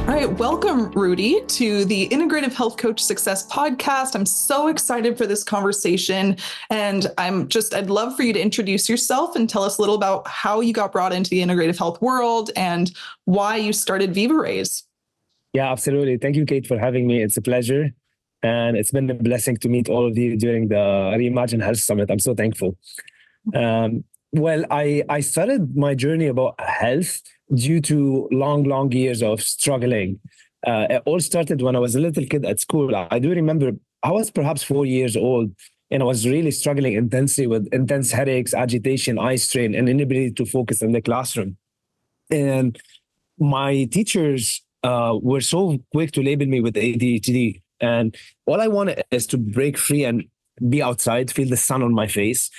All right, welcome, Roudy, to the Integrative Health Coach Success Podcast. I'm so excited for this conversation, and I'd love for you to introduce yourself and tell us a little about how you got brought into the integrative health world and why you started VivaRays. Yeah, absolutely. Thank you, Kate, for having me. It's a pleasure, and it's been a blessing to meet all of you during the Reimagine Health Summit. I'm so thankful. Well, I started my journey about health due to long years of struggling. It all started when I was a little kid at school. I do remember I was perhaps 4 years old, and I was really struggling intensely with intense headaches, agitation, eye strain, and inability to focus in the classroom. And my teachers were so quick to label me with ADHD. And all I wanted is to break free and be outside, feel the sun on my face.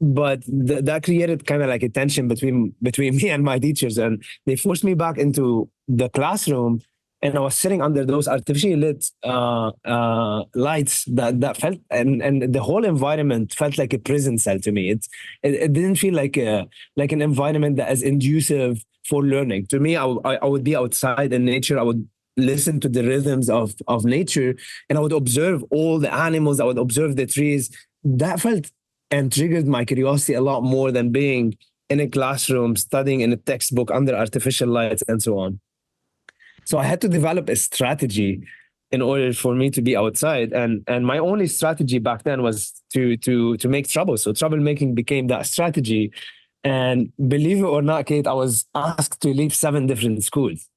But that created kind of like a tension between me and my teachers, and they forced me back into the classroom, and I was sitting under those artificially lit lights that felt, and the whole environment felt like a prison cell to me. It didn't feel like an environment that is conducive for learning. To me, I would be outside in nature. I would listen to the rhythms of nature, and I would observe all the animals. I would observe the trees. That felt and triggered my curiosity a lot more than being in a classroom, studying in a textbook under artificial lights and so on. So I had to develop a strategy in order for me to be outside. And my only strategy back then was to make trouble. So troublemaking became that strategy. And believe it or not, Kate, I was asked to leave 7 different schools.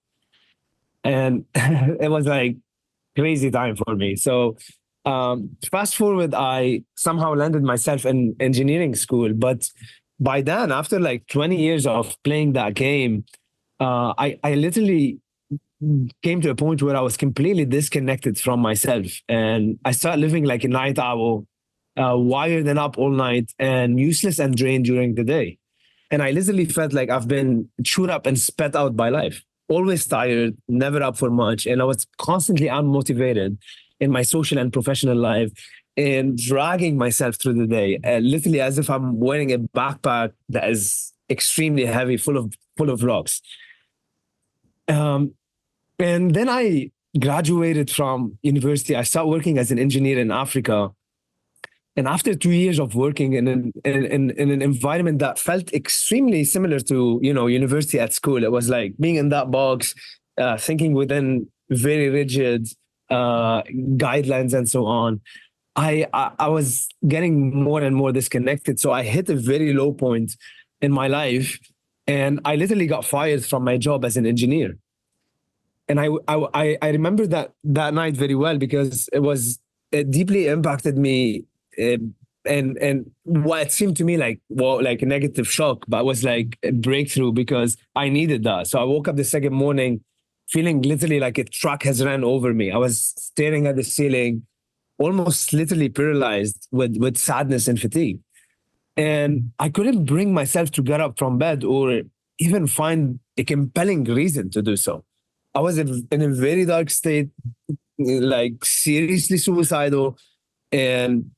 And it was like crazy time for me. So fast forward, I somehow landed myself in engineering school. But by then, after like 20 years of playing that game, I literally came to a point where I was completely disconnected from myself. And I started living like a night owl, wired and up all night, and useless and drained during the day. And I literally felt like I've been chewed up and spat out by life. Always tired, never up for much. And I was constantly unmotivated in my social and professional life, and dragging myself through the day, literally as if I'm wearing a backpack that is extremely heavy, full of rocks. And then I graduated from university. I started working as an engineer in Africa. And after 2 years of working in an environment that felt extremely similar to, university at school, it was like being in that box, thinking within very rigid guidelines and so on. I was getting more and more disconnected. So I hit a very low point in my life, and I literally got fired from my job as an engineer. And I remember that night very well, because it deeply impacted me, and what seemed to me like a negative shock, but it was like a breakthrough because I needed that. So I woke up the second morning feeling literally like a truck has ran over me. I was staring at the ceiling, almost literally paralyzed with sadness and fatigue. And I couldn't bring myself to get up from bed or even find a compelling reason to do so. I was in a very dark state, like seriously suicidal. And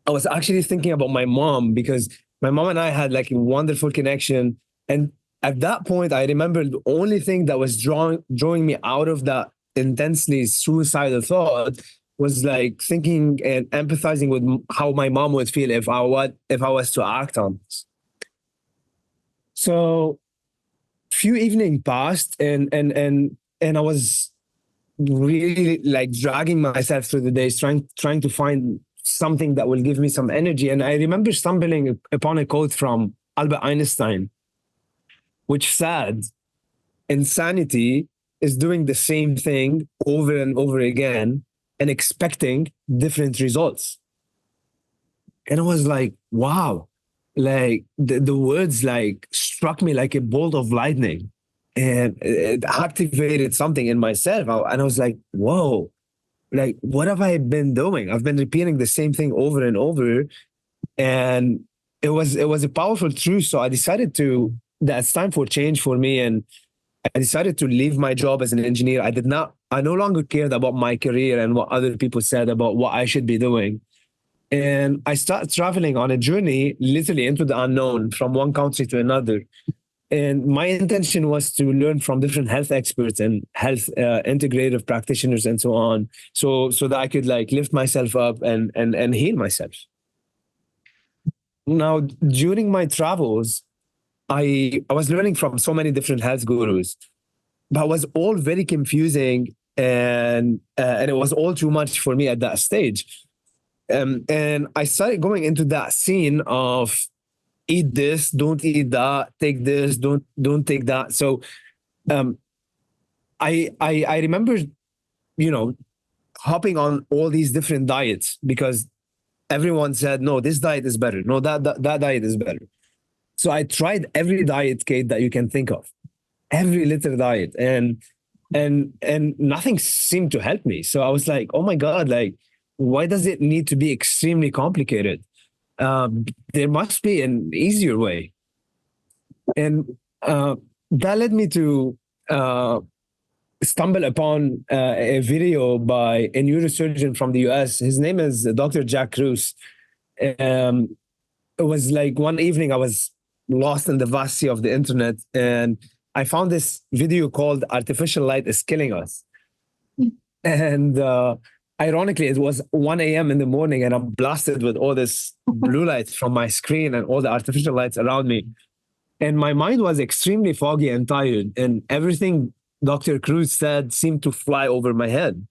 I was actually thinking about my mom, because my mom and I had like a wonderful connection. And at that point, I remember the only thing that was drawing me out of that intensely suicidal thought was like thinking and empathizing with how my mom would feel if I was to act on this. So few evenings passed, and I was really like dragging myself through the days, trying to find something that will give me some energy. And I remember stumbling upon a quote from Albert Einstein, which said, insanity is doing the same thing over and over again and expecting different results. And I was like, wow, like the words like struck me like a bolt of lightning, and it activated something in myself. And I was like, whoa, like, what have I been doing? I've been repeating the same thing over and over. And it was a powerful truth. So I decided that it's time for change for me. And I decided to leave my job as an engineer. I no longer cared about my career and what other people said about what I should be doing. And I started traveling on a journey literally into the unknown from one country to another. And my intention was to learn from different health experts and health integrative practitioners and so on, so that I could like lift myself up and heal myself. Now, during my travels, I was learning from so many different health gurus, but it was all very confusing, and it was all too much for me at that stage. And I started going into that scene of eat this, don't eat that, take this, don't take that. So I remember, hopping on all these different diets because everyone said, no, this diet is better. No, that diet is better. So I tried every diet, Kate, that you can think of, every little diet, and nothing seemed to help me. So I was like, oh my God, like, why does it need to be extremely complicated? There must be an easier way. And that led me to stumble upon a video by a neurosurgeon from the US. His name is Dr. Jack Kruse. It was like one evening I was lost in the vast sea of the internet, and I found this video called Artificial Light is Killing Us. And ironically, it was 1 a.m. in the morning, and I'm blasted with all this blue light from my screen and all the artificial lights around me. And my mind was extremely foggy and tired, and everything Dr. Kruse said seemed to fly over my head.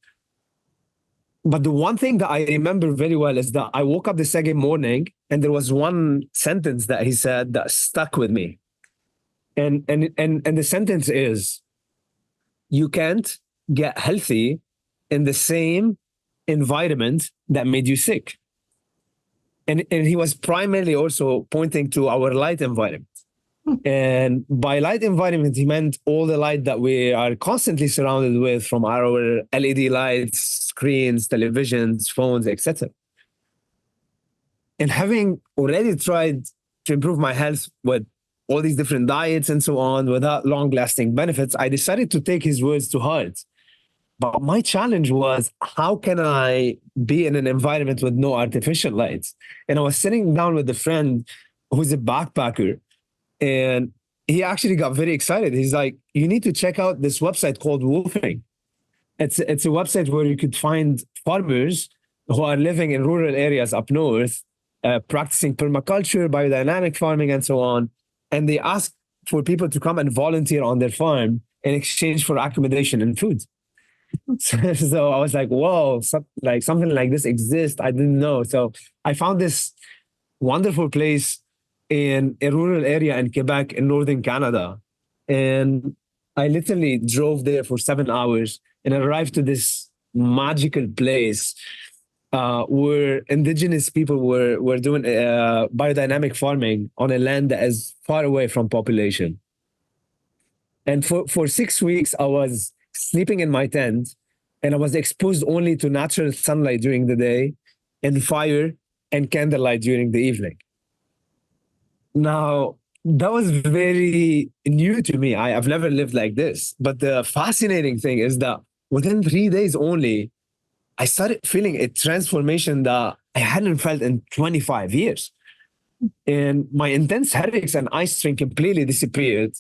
But the one thing that I remember very well is that I woke up the second morning, and there was one sentence that he said that stuck with me. And the sentence is, you can't get healthy in the same environment that made you sick. And he was primarily also pointing to our light environment. And by light environment, he meant all the light that we are constantly surrounded with from our LED lights, screens, televisions, phones, etc. And having already tried to improve my health with all these different diets and so on without long-lasting benefits, I decided to take his words to heart. But my challenge was, how can I be in an environment with no artificial lights? And I was sitting down with a friend who's a backpacker, and he actually got very excited. He's like, you need to check out this website called Woofing. It's a website where you could find farmers who are living in rural areas up north, practicing permaculture, biodynamic farming, and so on. And they ask for people to come and volunteer on their farm in exchange for accommodation and food. So I was like, whoa, something like this exists. I didn't know. So I found this wonderful place in a rural area in Quebec in northern Canada. And I literally drove there for 7 hours and arrived to this magical place where indigenous people were doing biodynamic farming on a land that is far away from population. And for 6 weeks, I was sleeping in my tent, and I was exposed only to natural sunlight during the day and fire and candlelight during the evening. Now, that was very new to me. I've never lived like this. But the fascinating thing is that within 3 days only, I started feeling a transformation that I hadn't felt in 25 years. And my intense headaches and eye strain completely disappeared.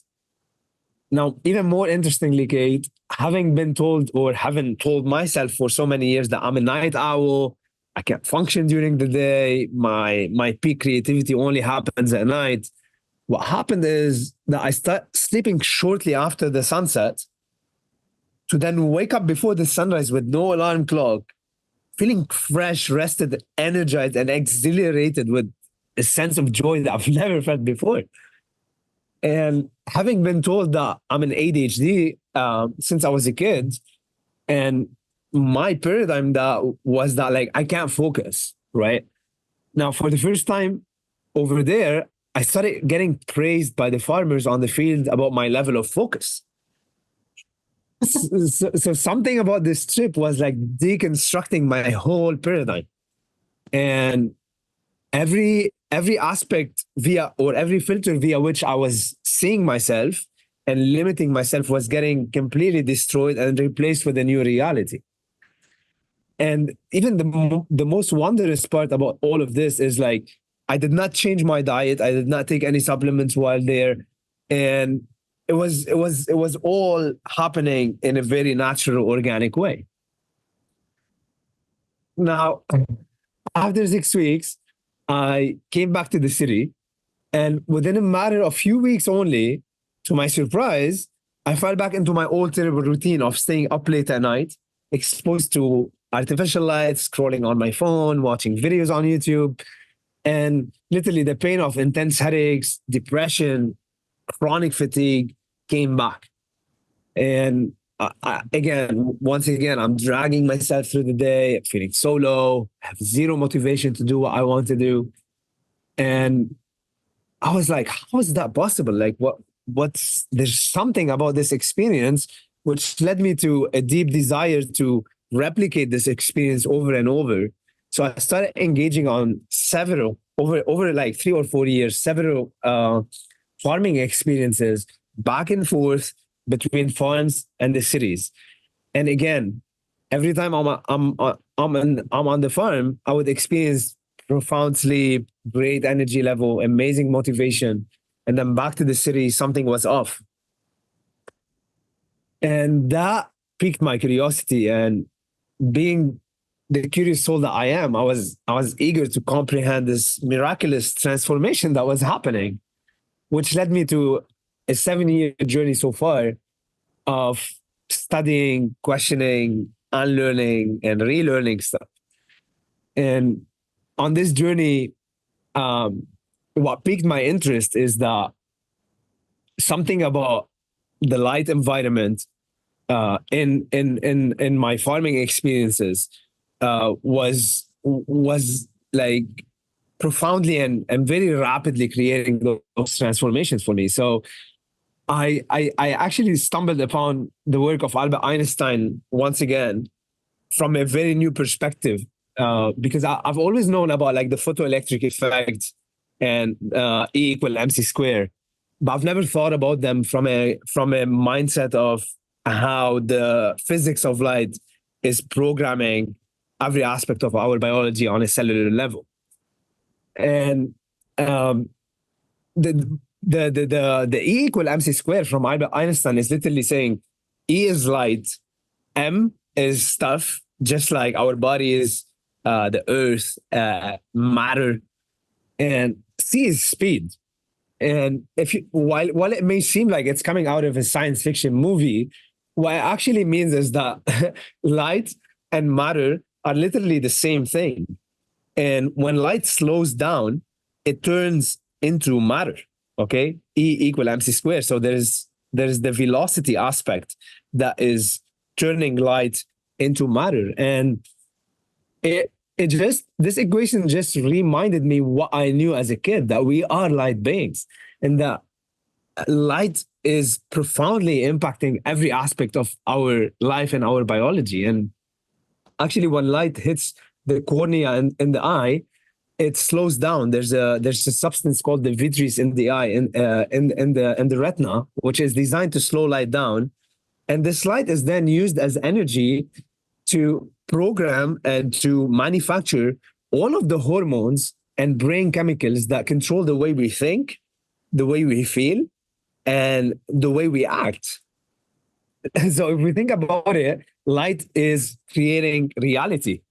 Now, even more interestingly, Kate, having been told or having told myself for so many years that I'm a night owl, I can't function during the day, my peak creativity only happens at night. What happened is that I start sleeping shortly after the sunset to then wake up before the sunrise with no alarm clock, feeling fresh, rested, energized, and exhilarated with a sense of joy that I've never felt before. And having been told that I'm an ADHD since I was a kid, and my paradigm was that like I can't focus, right? Now, for the first time over there, I started getting praised by the farmers on the field about my level of focus. So something about this trip was like deconstructing my whole paradigm. And every aspect every filter via which I was seeing myself and limiting myself was getting completely destroyed and replaced with a new reality. And even the most wondrous part about all of this is like, I did not change my diet. I did not take any supplements while there. And it was all happening in a very natural, organic way. Now, after 6 weeks, I came back to the city, and within a matter of few weeks only, to my surprise, I fell back into my old terrible routine of staying up late at night, exposed to artificial light, scrolling on my phone, watching videos on YouTube, and literally the pain of intense headaches, depression, chronic fatigue came back. And once again, I'm dragging myself through the day, feeling so low, have zero motivation to do what I want to do. And I was like, how is that possible? Like, there's something about this experience which led me to a deep desire to replicate this experience over and over. So I started engaging on several, over like 3 or 4 years, several farming experiences back and forth between farms and the cities. And again, every time I'm on the farm, I would experience profound sleep, great energy level, amazing motivation. And then back to the city, something was off. And that piqued my curiosity. And being the curious soul that I am, I was eager to comprehend this miraculous transformation that was happening, which led me to a 7-year journey so far of studying, questioning, unlearning, and relearning stuff. And on this journey, what piqued my interest is that something about the light environment in my farming experiences was like profoundly and very rapidly creating those transformations for me. So I actually stumbled upon the work of Albert Einstein once again from a very new perspective, because I've always known about like the photoelectric effect and E equal MC square, but I've never thought about them from a mindset of how the physics of light is programming every aspect of our biology on a cellular level. And the E equal MC square from Albert Einstein is literally saying E is light, M is stuff, just like our body is the earth, matter, and C is speed. And while it may seem like it's coming out of a science fiction movie, what it actually means is that light and matter are literally the same thing. And when light slows down, it turns into matter. Okay, E equal MC squared. So there's the velocity aspect that is turning light into matter, and this equation just reminded me what I knew as a kid, that we are light beings, and that light is profoundly impacting every aspect of our life and our biology. And actually, when light hits the cornea in the eye, it slows down. There's a substance called the vitreous in the eye, in the retina, which is designed to slow light down. And this light is then used as energy to program and to manufacture all of the hormones and brain chemicals that control the way we think, the way we feel, and the way we act. So if we think about it, light is creating reality.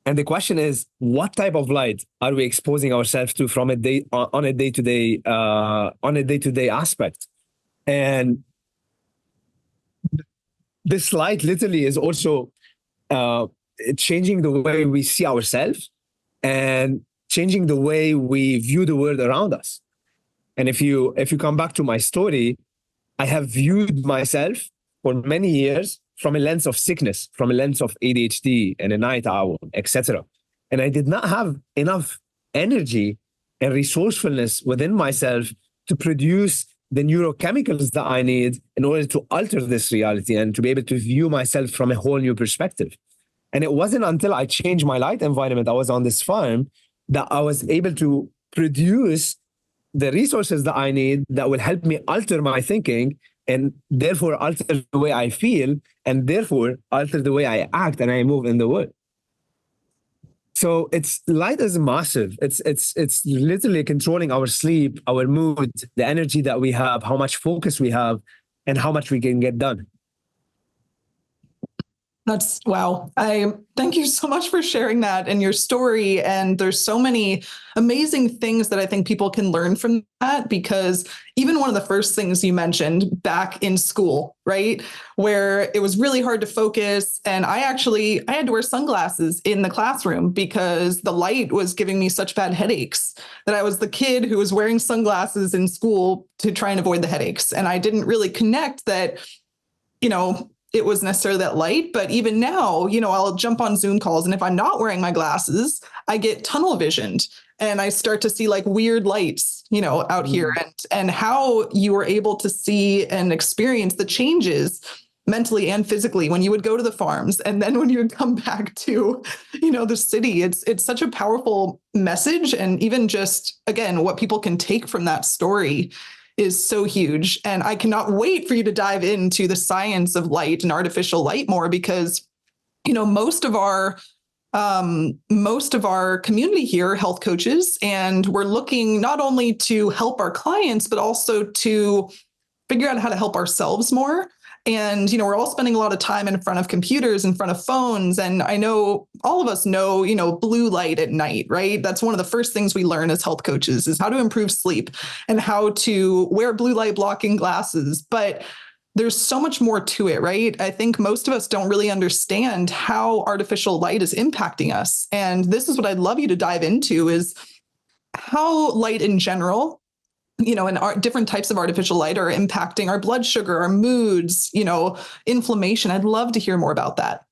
And the question is, what type of light are we exposing ourselves to from on a day-to-day aspect? And this light literally is also changing the way we see ourselves and changing the way we view the world around us. And if you come back to my story, I have viewed myself for many years from a lens of sickness, from a lens of ADHD and a night owl, etc. And I did not have enough energy and resourcefulness within myself to produce the neurochemicals that I need in order to alter this reality and to be able to view myself from a whole new perspective. And it wasn't until I changed my light environment, I was on this farm, that I was able to produce the resources that I need that will help me alter my thinking and therefore alter the way I feel and therefore alter the way I act and I move in the world. So it's light is massive. It's literally controlling our sleep, our mood, the energy that we have, how much focus we have, and how much we can get done. That's wow. I thank you so much for sharing that and your story. And there's so many amazing things that I think people can learn from that, because even one of the first things you mentioned back in school, right? Where it was really hard to focus. And I had to wear sunglasses in the classroom because the light was giving me such bad headaches that I was the kid who was wearing sunglasses in school to try and avoid the headaches. And I didn't really connect that, it was necessarily that light. But even now, I'll jump on Zoom calls, and if I'm not wearing my glasses, I get tunnel visioned and I start to see like weird lights, out here, and how you were able to see and experience the changes mentally and physically when you would go to the farms. And then when you would come back to, the city, it's such a powerful message. And even just, again, what people can take from that story is so huge. And I cannot wait for you to dive into the science of light and artificial light more, because, most of our community here are health coaches, and we're looking not only to help our clients, but also to figure out how to help ourselves more. And, we're all spending a lot of time in front of computers, in front of phones. And I know all of us know, blue light at night, right? That's one of the first things we learn as health coaches, is how to improve sleep and how to wear blue light blocking glasses. But there's so much more to it, right? I think most of us don't really understand how artificial light is impacting us. And this is what I'd love you to dive into, is how light in general, and our different types of artificial light are impacting our blood sugar, our moods, inflammation. I'd love to hear more about that.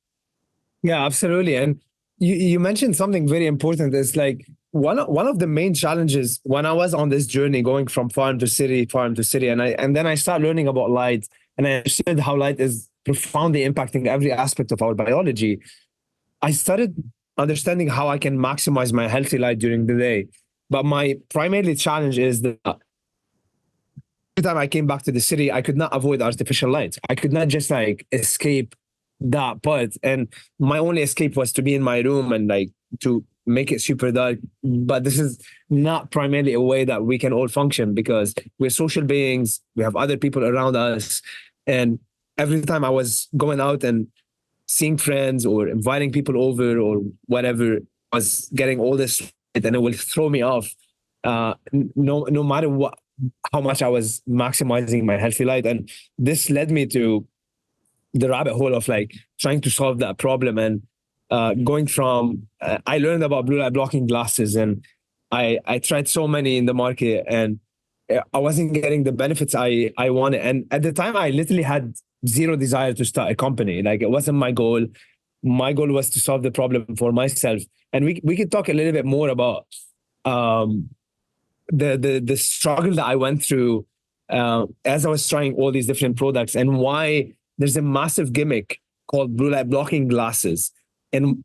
Yeah, absolutely. And you mentioned something very important. Is like one of the main challenges when I was on this journey going from farm to city, and then I started learning about light, and I understood how light is profoundly impacting every aspect of our biology. I started understanding how I can maximize my healthy light during the day. But my primary challenge is that every time I came back to the city, I could not avoid artificial light. I could not just escape that part. And my only escape was to be in my room and to make it super dark. But this is not primarily a way that we can all function, because we're social beings. We have other people around us. And every time I was going out and seeing friends or inviting people over or whatever, I was getting all this light, and it will throw me off. No matter how much I was maximizing my healthy light. And this led me to the rabbit hole of trying to solve that problem. And going from, I learned about blue light blocking glasses, and I tried so many in the market, and I wasn't getting the benefits I wanted. And at the time, I literally had zero desire to start a company. It wasn't my goal. My goal was to solve the problem for myself. And we could talk a little bit more about the struggle that I went through as I was trying all these different products, and why there's a massive gimmick called blue light blocking glasses, and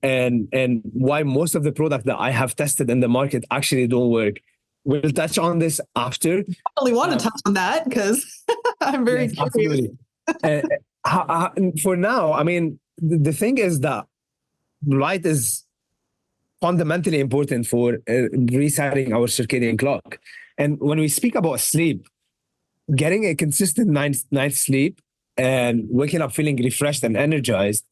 why most of the products that I have tested in the market actually don't work. We'll touch on this after. I only want to touch on that because I'm very curious. For now, I mean, the thing is that light is fundamentally important for resetting our circadian clock. And when we speak about sleep, getting a consistent night's sleep and waking up feeling refreshed and energized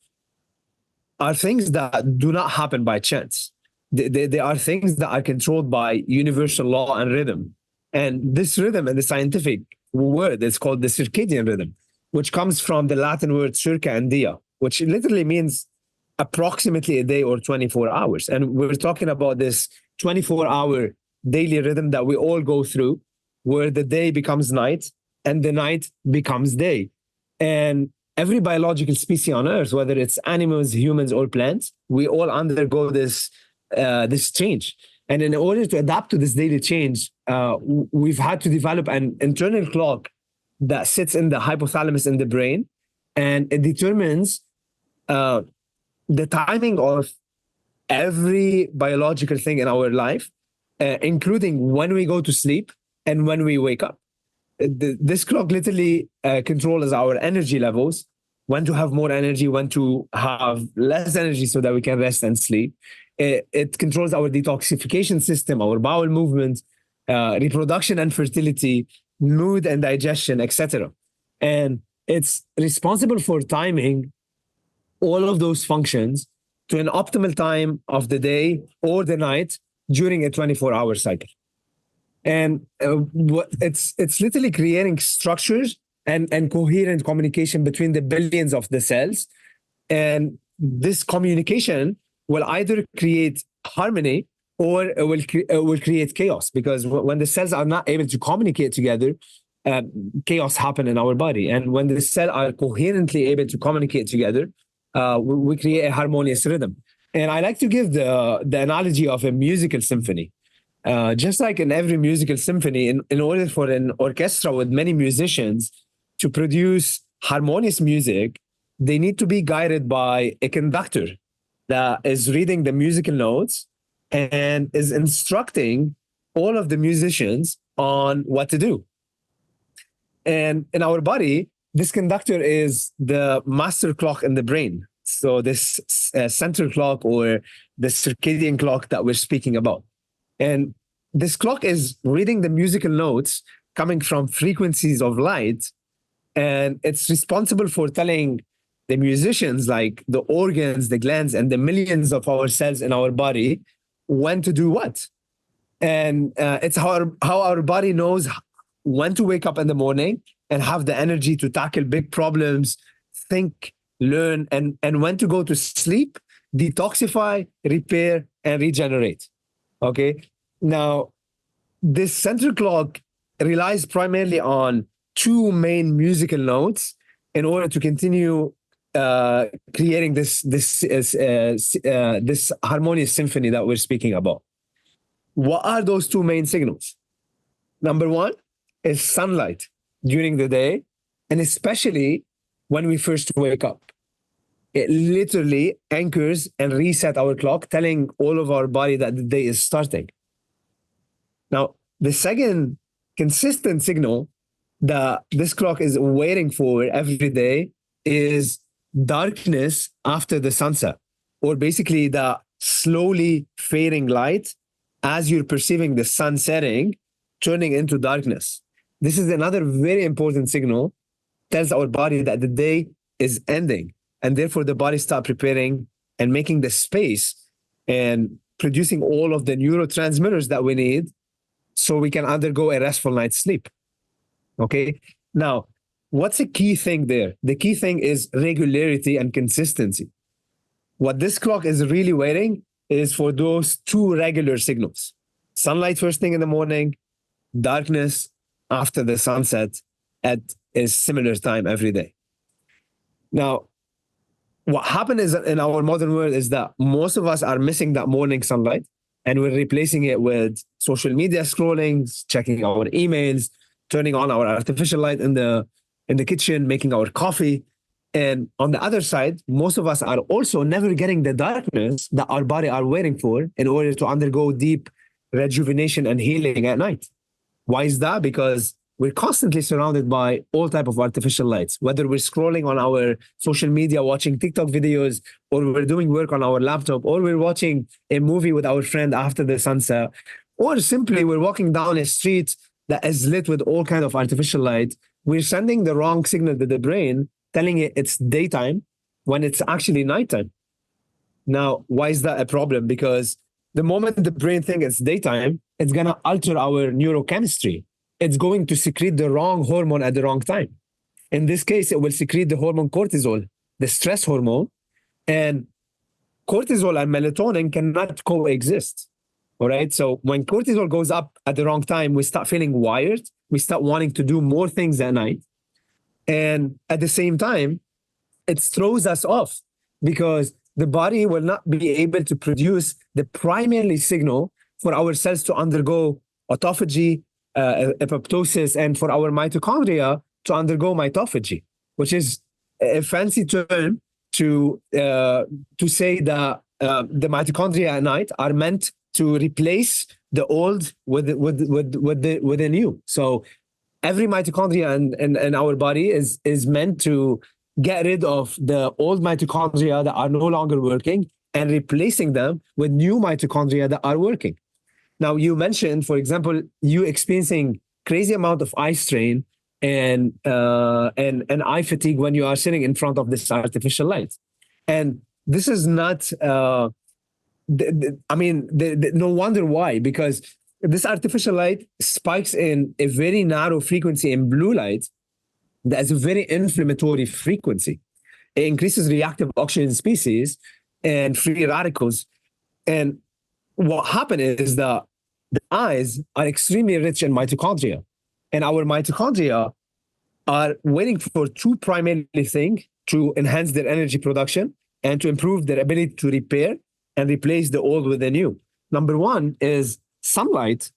are things that do not happen by chance. They are things that are controlled by universal law and rhythm. And this rhythm, in the scientific word, is called the circadian rhythm, which comes from the Latin word circa and dia, which literally means approximately a day or 24 hours. And we're talking about this 24-hour daily rhythm that we all go through, where the day becomes night and the night becomes day. And every biological species on Earth, whether it's animals, humans, or plants, we all undergo this change. And in order to adapt to this daily change, we've had to develop an internal clock that sits in the hypothalamus in the brain, and it determines the timing of every biological thing in our life, including when we go to sleep and when we wake up. This clock literally controls our energy levels, when to have more energy, when to have less energy so that we can rest and sleep. It controls our detoxification system, our bowel movement, reproduction and fertility, mood and digestion, etc. And it's responsible for timing all of those functions to an optimal time of the day or the night during a 24-hour cycle. And it's literally creating structures and coherent communication between the billions of the cells. And this communication will either create harmony or it will create chaos, because when the cells are not able to communicate together, chaos happen in our body. And when the cells are coherently able to communicate together, we create a harmonious rhythm. And I like to give the analogy of a musical symphony. Just like in every musical symphony, in order for an orchestra with many musicians to produce harmonious music, they need to be guided by a conductor that is reading the musical notes and is instructing all of the musicians on what to do. And in our body, this conductor is the master clock in the brain. So this central clock, or the circadian clock that we're speaking about. And this clock is reading the musical notes coming from frequencies of light. And it's responsible for telling the musicians, like the organs, the glands, and the millions of our cells in our body, when to do what. And it's how our body knows when to wake up in the morning and have the energy to tackle big problems, think, learn, and when to go to sleep, detoxify, repair, and regenerate. Okay. Now, this central clock relies primarily on two main musical notes in order to continue creating this harmonious symphony that we're speaking about. What are those two main signals? Number one is sunlight during the day, and especially when we first wake up. It literally anchors and resets our clock, telling all of our body that the day is starting. Now, the second consistent signal that this clock is waiting for every day is darkness after the sunset, or basically the slowly fading light as you're perceiving the sun setting, turning into darkness. This is another very important signal, tells our body that the day is ending, and therefore the body starts preparing and making the space and producing all of the neurotransmitters that we need so we can undergo a restful night's sleep. Okay. Now, what's the key thing there? The key thing is regularity and consistency. What this clock is really waiting is for those two regular signals: sunlight first thing in the morning, darkness after the sunset at a similar time every day. Now, what happened is in our modern world is that most of us are missing that morning sunlight, and we're replacing it with social media scrolling, checking our emails, turning on our artificial light in the kitchen, making our coffee. And on the other side, most of us are also never getting the darkness that our body are waiting for in order to undergo deep rejuvenation and healing at night. Why is that? Because we're constantly surrounded by all type of artificial lights, whether we're scrolling on our social media, watching TikTok videos, or we're doing work on our laptop, or we're watching a movie with our friend after the sunset, or simply we're walking down a street that is lit with all kind of artificial light. We're sending the wrong signal to the brain, telling it it's daytime when it's actually nighttime. Now, why is that a problem? Because the moment the brain thinks it's daytime, it's going to alter our neurochemistry. It's going to secrete the wrong hormone at the wrong time. In this case, it will secrete the hormone cortisol, the stress hormone. And cortisol and melatonin cannot coexist. All right. So when cortisol goes up at the wrong time, we start feeling wired. We start wanting to do more things at night. And at the same time, it throws us off because the body will not be able to produce the primary signal for our cells to undergo autophagy, apoptosis, and for our mitochondria to undergo mitophagy, which is a fancy term to say that the mitochondria at night are meant to replace the old with the new. So every mitochondria in our body is meant to get rid of the old mitochondria that are no longer working and replacing them with new mitochondria that are working. Now, you mentioned, for example, you experiencing crazy amount of eye strain and eye fatigue when you are sitting in front of this artificial light. And this is not, no wonder why, because this artificial light spikes in a very narrow frequency in blue light that is a very inflammatory frequency. It increases reactive oxygen species and free radicals. And what happened is that the eyes are extremely rich in mitochondria. And our mitochondria are waiting for two primary things to enhance their energy production and to improve their ability to repair and replace the old with the new. Number one is sunlight,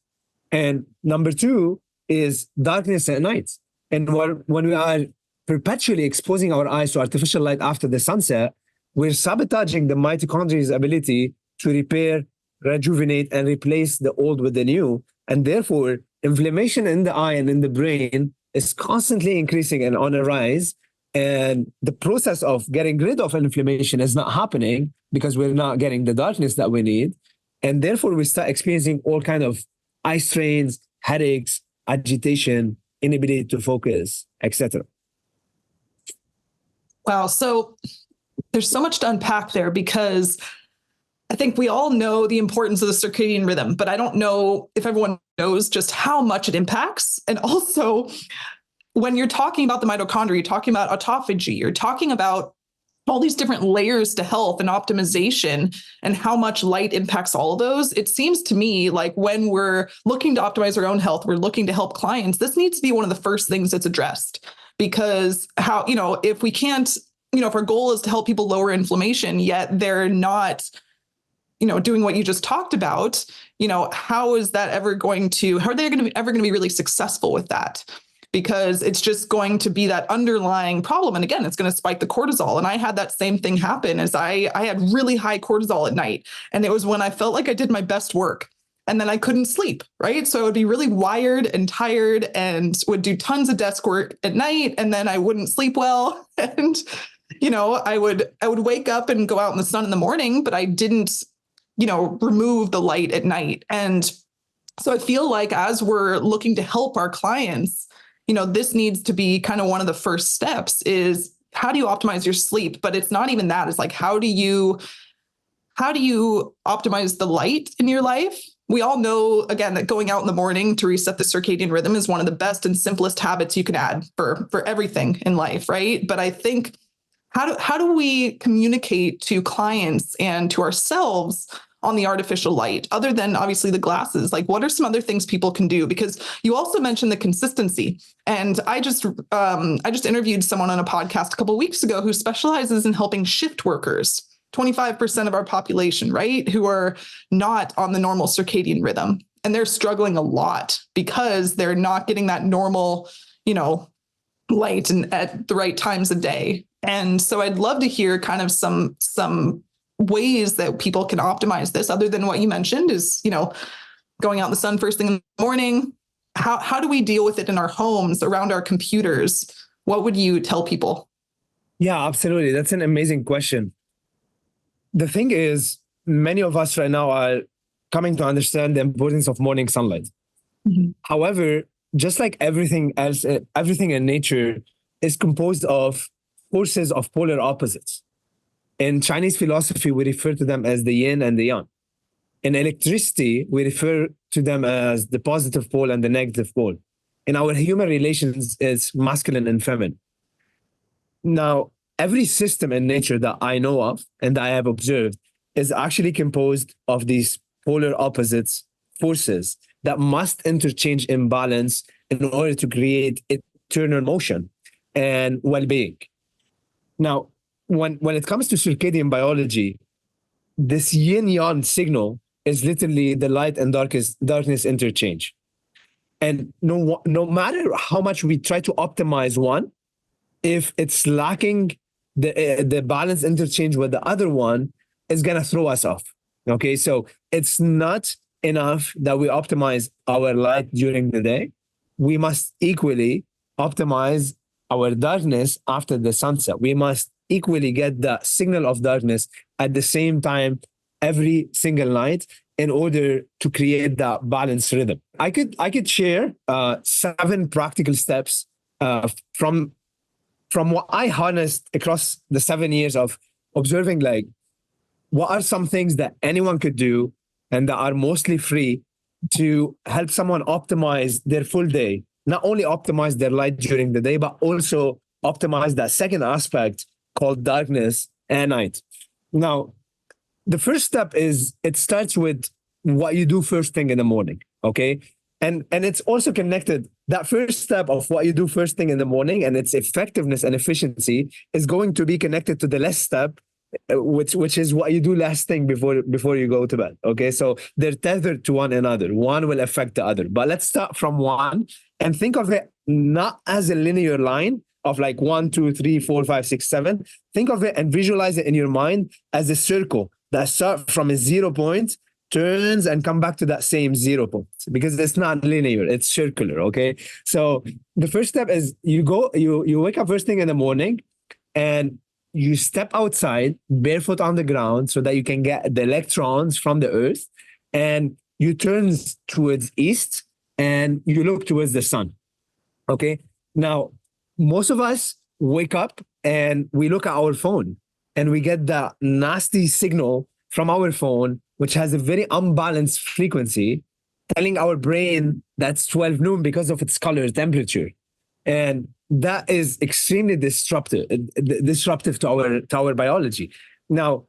and number two is darkness at night. And when we are perpetually exposing our eyes to artificial light after the sunset, we're sabotaging the mitochondria's ability to repair, rejuvenate, and replace the old with the new. And therefore, inflammation in the eye and in the brain is constantly increasing and on a rise. And the process of getting rid of inflammation is not happening because we're not getting the darkness that we need. And therefore, we start experiencing all kinds of eye strains, headaches, agitation, inability to focus, etc. Wow. So there's so much to unpack there, because I think we all know the importance of the circadian rhythm, but I don't know if everyone knows just how much it impacts. And also, when you're talking about the mitochondria, you're talking about autophagy, you're talking about all these different layers to health and optimization and how much light impacts all of those. It seems to me like when we're looking to optimize our own health, we're looking to help clients, this needs to be one of the first things that's addressed. Because if we can't, if our goal is to help people lower inflammation, yet they're not, doing what you just talked about, how is that ever going to, how are they ever going to be really successful with that? Because it's just going to be that underlying problem. And again, it's going to spike the cortisol. And I had that same thing happen as I had really high cortisol at night. And it was when I felt like I did my best work. And then I couldn't sleep, right? So I would be really wired and tired and would do tons of desk work at night. And then I wouldn't sleep well. And, I would wake up and go out in the sun in the morning, but I didn't, remove the light at night. And so I feel like as we're looking to help our clients, this needs to be kind of one of the first steps is how do you optimize your sleep? But it's not even that. It's like, how do you optimize the light in your life? We all know, again, that going out in the morning to reset the circadian rhythm is one of the best and simplest habits you can add for everything in life, right? But I think how do we communicate to clients and to ourselves on the artificial light, other than obviously the glasses? Like, what are some other things people can do? Because you also mentioned the consistency. And I just interviewed someone on a podcast a couple of weeks ago who specializes in helping shift workers, 25% of our population, right? Who are not on the normal circadian rhythm. And they're struggling a lot because they're not getting that normal, light and at the right times of day. And so I'd love to hear kind of some ways that people can optimize this, other than what you mentioned is, going out in the sun first thing in the morning. How do we deal with it in our homes, around our computers? What would you tell people? Yeah, absolutely. That's an amazing question. The thing is, many of us right now are coming to understand the importance of morning sunlight. Mm-hmm. However, just like everything else, everything in nature is composed of forces of polar opposites. In Chinese philosophy, we refer to them as the yin and the yang. In electricity, we refer to them as the positive pole and the negative pole. In our human relations, it's masculine and feminine. Now, every system in nature that I know of and that I have observed is actually composed of these polar opposites forces that must interchange in balance in order to create eternal motion and well-being. Now, when it comes to circadian biology, this yin-yang signal is literally the light and darkness interchange. And no matter how much we try to optimize one, if it's lacking the balance interchange with the other one, it's going to throw us off. Okay, so it's not enough that we optimize our light during the day. We must equally optimize our darkness after the sunset. We must equally get the signal of darkness at the same time every single night in order to create that balanced rhythm. I could share 7 practical steps from what I harnessed across the 7 years of observing, like, what are some things that anyone could do and that are mostly free to help someone optimize their full day, not only optimize their light during the day, but also optimize that second aspect called darkness and night. Now, the first step is, it starts with what you do first thing in the morning, okay? And it's also connected. That first step of what you do first thing in the morning and its effectiveness and efficiency is going to be connected to the last step, which is what you do last thing before you go to bed. Okay, so they're tethered to one another. One will affect the other. But let's start from one and think of it not as a linear line of like 1, 2, 3, 4, 5, 6, 7. Think of it and visualize it in your mind as a circle that starts from a 0 point, turns and come back to that same 0 point, because it's not linear, it's circular. Okay, so the first step is you wake up first thing in the morning and you step outside barefoot on the ground so that you can get the electrons from the earth, and you turn towards east and you look towards the sun. Okay, now most of us wake up and we look at our phone and we get that nasty signal from our phone, which has a very unbalanced frequency, telling our brain that's 12 noon because of its color temperature. And that is extremely disruptive to our biology. Now,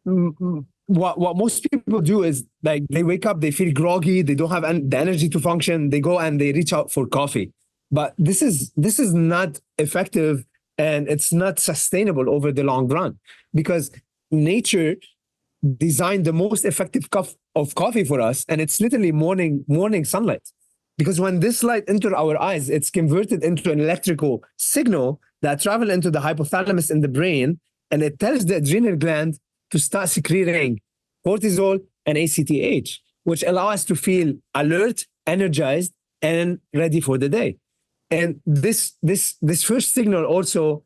what most people do is, like, they wake up, they feel groggy, they don't have the energy to function, they go and they reach out for coffee. But this is not effective, and it's not sustainable over the long run, because nature designed the most effective cup of coffee for us, and it's literally morning sunlight. Because when this light enters our eyes, it's converted into an electrical signal that travels into the hypothalamus in the brain, and it tells the adrenal gland to start secreting cortisol and ACTH, which allow us to feel alert, energized, and ready for the day. And this first signal also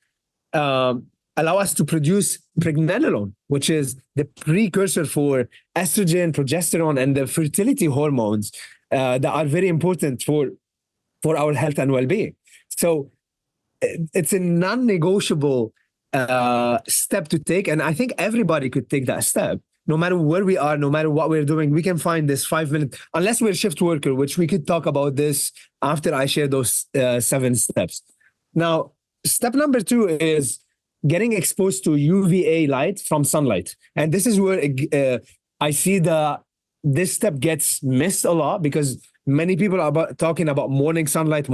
allow us to produce pregnenolone, which is the precursor for estrogen, progesterone, and the fertility hormones that are very important for our health and well-being. So it's a non-negotiable step to take, and I think everybody could take that step. No matter where we are, no matter what we're doing, we can find this 5 minutes, unless we're a shift worker, which we could talk about this after I share those 7 steps. Now, step number 2 is getting exposed to UVA light from sunlight. And this is where I see this step gets missed a lot, because many people are talking about morning sunlight.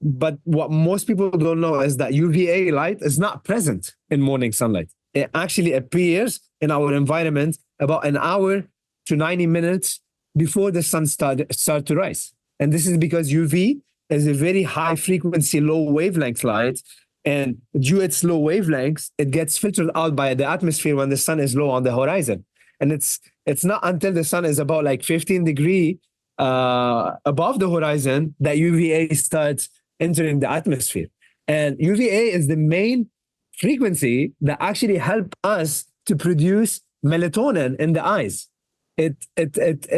But what most people don't know is that UVA light is not present in morning sunlight. It actually appears in our environment about an hour to 90 minutes before the sun start to rise. And this is because UV is a very high frequency, low wavelength light. And due to its low wavelengths, it gets filtered out by the atmosphere when the sun is low on the horizon. And it's not until the sun is about like 15 degrees above the horizon that UVA starts entering the atmosphere. And UVA is the main frequency that actually help us to produce melatonin in the eyes. It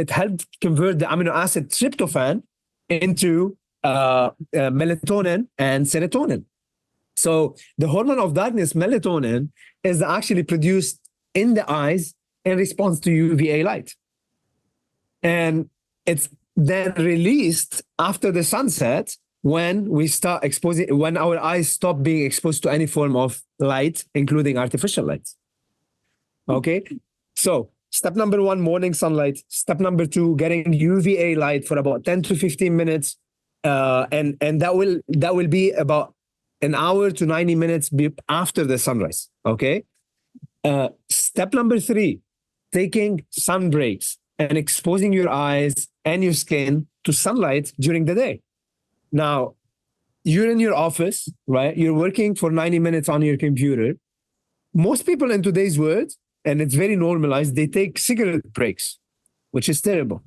helped convert the amino acid tryptophan into melatonin and serotonin. So the hormone of darkness, melatonin, is actually produced in the eyes in response to UVA light. And it's then released after the sunset when our eyes stop being exposed to any form of light, including artificial lights. Okay, so step number 1, morning sunlight. Step number 2, getting UVA light for about 10 to 15 minutes, and that will be about an hour to 90 minutes after the sunrise. Okay. Step number 3, taking sun breaks and exposing your eyes and your skin to sunlight during the day. Now, you're in your office, right? You're working for 90 minutes on your computer. Most people in today's world, and it's very normalized, they take cigarette breaks, which is terrible.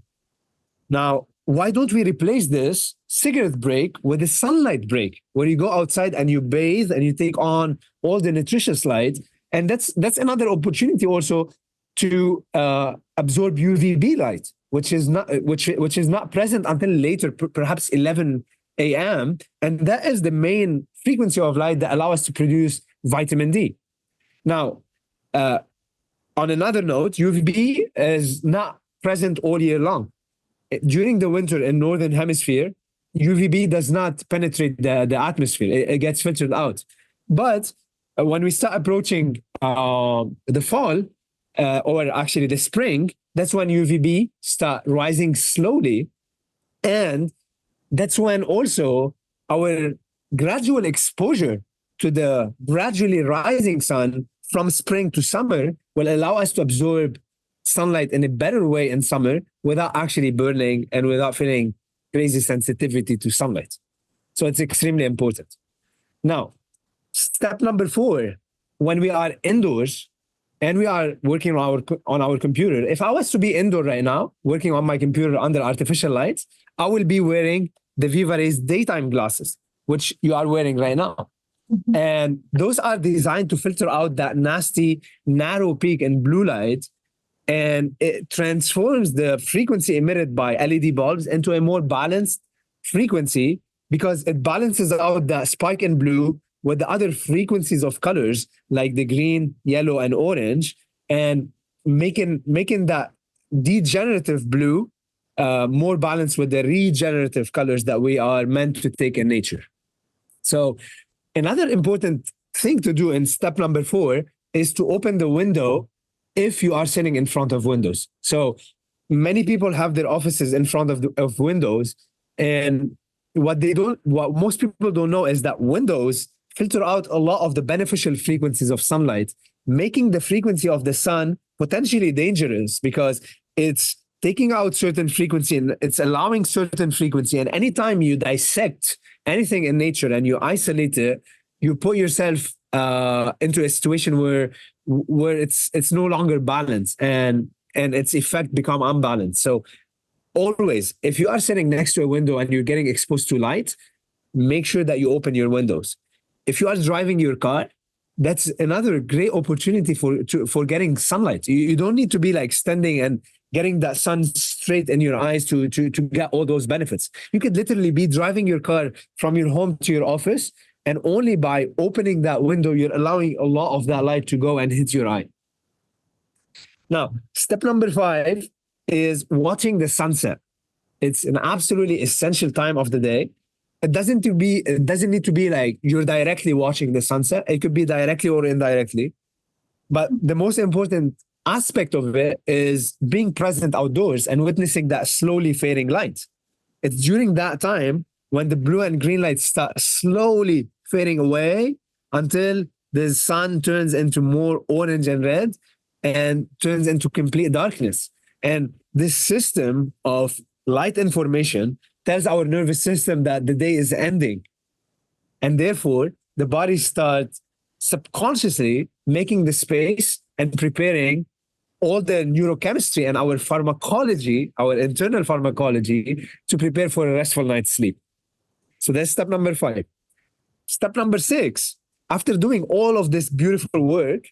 Now, why don't we replace this cigarette break with a sunlight break, where you go outside and you bathe and you take on all the nutritious light? And that's another opportunity also to absorb UVB light, which is not present until later, perhaps 11 a.m. And that is the main frequency of light that allow us to produce vitamin D. Now, on another note, UVB is not present all year long. During the winter in Northern Hemisphere, UVB does not penetrate the atmosphere. It gets filtered out. But when we start approaching the fall, or actually the spring, that's when UVB start rising slowly. And that's when also our gradual exposure to the gradually rising sun from spring to summer will allow us to absorb sunlight in a better way in summer without actually burning and without feeling crazy sensitivity to sunlight. So it's extremely important. Now, step number 4, when we are indoors and we are working on our computer, if I was to be indoor right now, working on my computer under artificial lights, I will be wearing the VivaRays daytime glasses, which you are wearing right now. Mm-hmm. And those are designed to filter out that nasty, narrow peak in blue light, and it transforms the frequency emitted by LED bulbs into a more balanced frequency, because it balances out that spike in blue with the other frequencies of colors like the green, yellow, and orange, and making that degenerative blue more balanced with the regenerative colors that we are meant to take in nature. So another important thing to do in step number 4 is to open the window if you are sitting in front of windows. So many people have their offices in front of windows, and what most people don't know is that windows filter out a lot of the beneficial frequencies of sunlight, making the frequency of the sun potentially dangerous, because it's taking out certain frequency and it's allowing certain frequency. And anytime you dissect anything in nature and you isolate it, you put yourself into a situation where it's no longer balanced, and its effect become unbalanced. So always, if you are sitting next to a window and you're getting exposed to light, make sure that you open your windows. If you are driving your car, that's another great opportunity for getting sunlight. You don't need to be like standing and getting that sun straight in your eyes to get all those benefits. You could literally be driving your car from your home to your office, and only by opening that window, you're allowing a lot of that light to go and hit your eye. Now, step number 5 is watching the sunset. It's an absolutely essential time of the day. It doesn't need to be like you're directly watching the sunset. It could be directly or indirectly. But the most important aspect of it is being present outdoors and witnessing that slowly fading light. It's during that time when the blue and green lights start slowly fading away until the sun turns into more orange and red and turns into complete darkness. And this system of light information tells our nervous system that the day is ending. And therefore, the body starts subconsciously making the space and preparing all the neurochemistry and our pharmacology, our internal pharmacology, to prepare for a restful night's sleep. So that's step number 5. Step number 6, after doing all of this beautiful work,